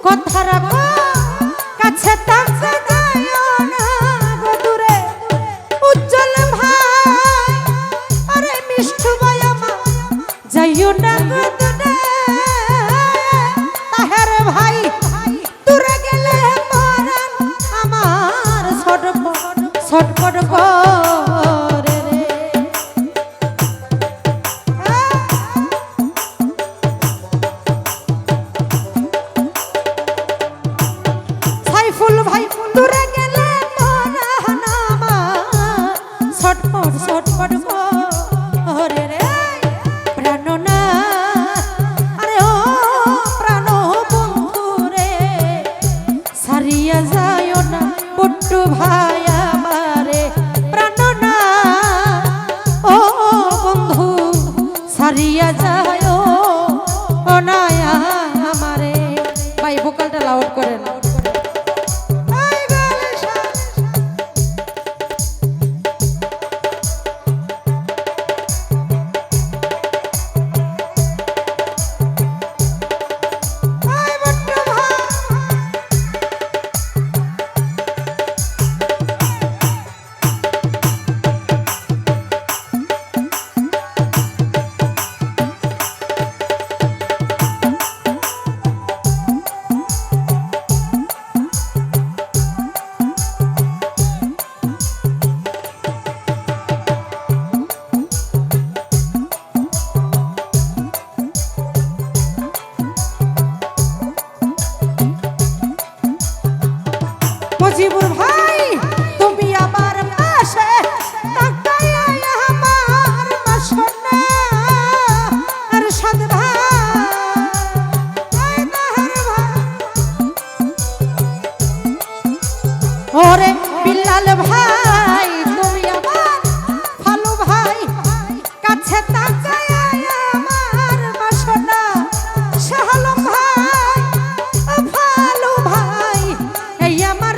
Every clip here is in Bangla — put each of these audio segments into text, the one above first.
কথা রাখো কাছে থাকতে যাইও না গো দূরে উজ্জ্বল ভাই আরে মিষ্টি ভাই আমার যাইও না গো দূরে তাহের ভাই দূরে গেলে পরাণ আমার ছটফট করে রে সাইফুল ভাই দূরে গেলে পরাণ আমার ছটফট করে রে প্রাণনাথ আরে ও প্রাণ বন্ধু রে সারিয়া যায়ও না পুট্টু ভাই আমারে প্রাণনাথ ও বন্ধু সারিয়া যায়ও না আমারে ভাই ভোকালটা লাউড করেন মজিবুর ভাই তুমি আমার পাশে তাকায়া আমার মাসনা আর সাদ ভাই ওরে বিল্লাল ভাই তুমি আমার ভালো ভাই কাছে তাকায়া আমার মাসনা শাহলম ভাই ভালো ভাই এই আমার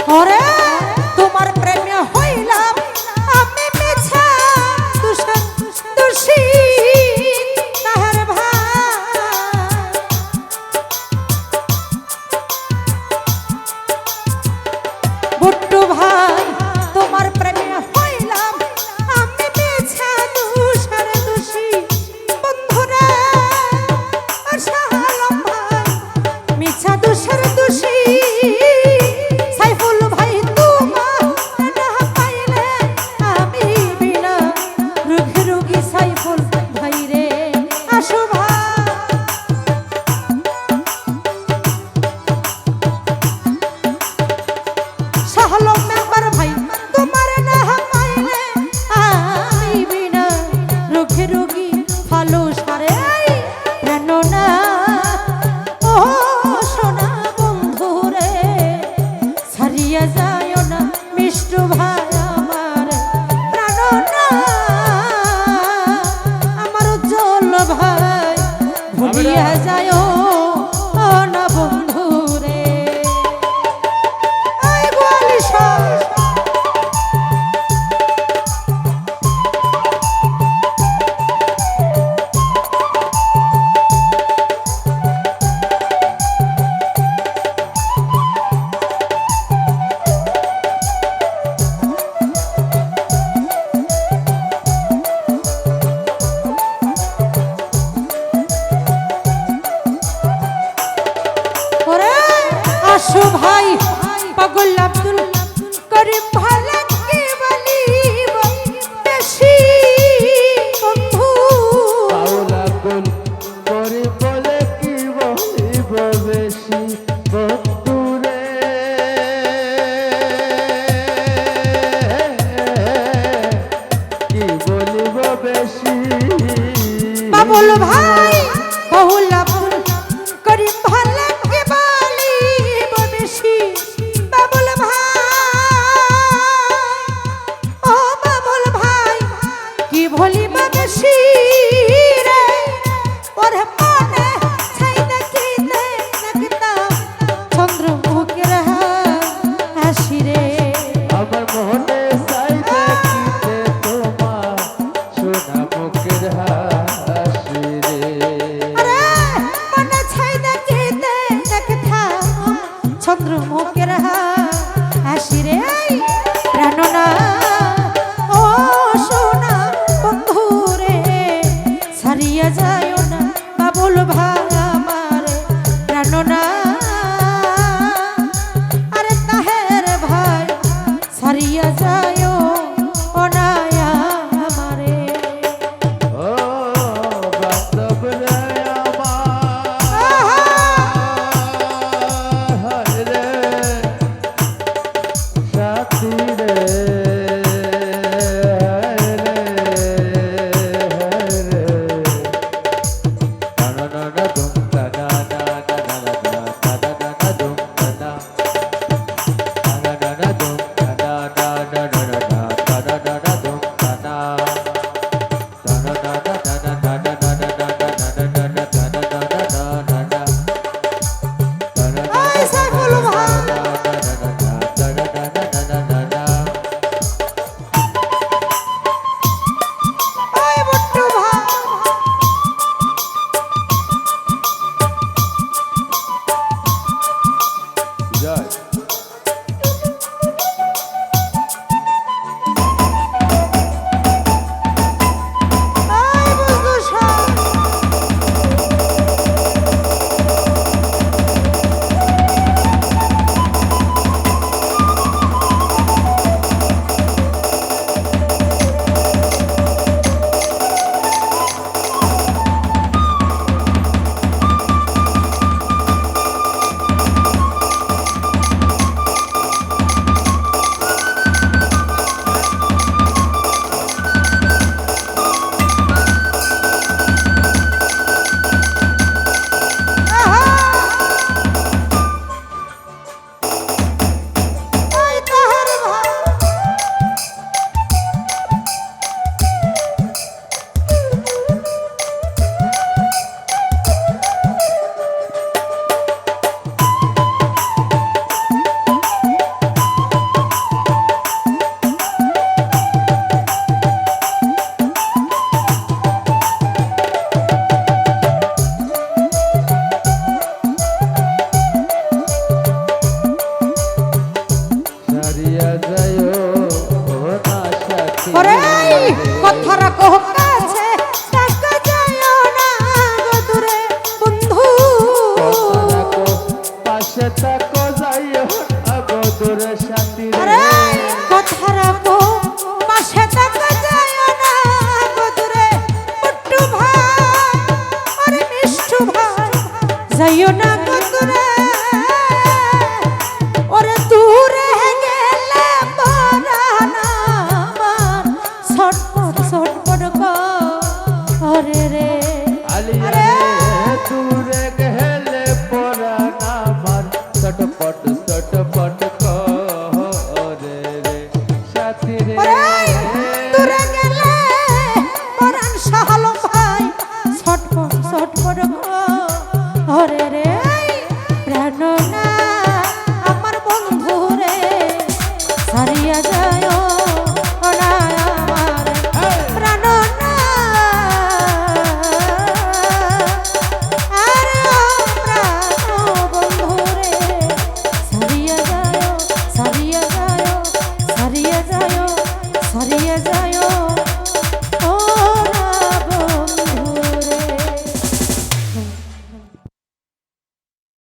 ওরে তোমার প্রেমে হইলাম আমি মিছা দোষী তাহার ভাই বুট্টু ভাই তোমার প্রেমে হইলাম আমি মিছা দোষী বন্ধুরা শাহলম ভাই মিছা দোষী আমার সারিয়া যায় না বন্ধুরে। এই গোয়ালিশা আসো ভাই পাগল আব্দুল করিম ভালো কি বলিব বেশি বন্ধু। পাগল আব্দুল করিম বলে কি বলিব বেশি বন্ধু রে। কি বলিব বেশি বাবুল ভাই পাগল আব্দুল করিম ভালো কি বলিব বেশি। বাবুল ভাই ও বাবুল ভাই কি বলিব বেশি রে। ওরে মনে ছাই দেখি দেখতা চন্দ্রমুখের হাসি রে। আমার মনে চাই দেখিতে তোমার সোনা মুখের হাসি রে। আরে মনে ছাই দেখি দেখতা চন্দ্রমুখের হাসি রে। প্রাণনা ও সোনা বন্ধু রে সারিয়া যায় না বাবুল ভাই আমারে প্রাণনা। আরে তাহের ভাই সারিয়া যায় না আমারে। ও বাস্তব রে আমার হায় রে সাথী রে হায় রে হায় রে। না না না না দুম না না না না না না না না না দুম না না না না না দুম না না না না না না না না দুম না না। আয় সাইফুল ভাই আয় বট্টু ভাই আয় বন্ধু সব আয় তাহের ভাই সারিয়া যায় না সাথী ওরে কথা রাখো কাছে টাকা যায় না গদুরে বন্ধু। পাশে থাকো যাইও না বদুরে সাথী আরে রে। কথা রাখো পাশে টাকা যায় না গদুরে বট্টু ভাই আরে মিষ্টু ভাই যাইও না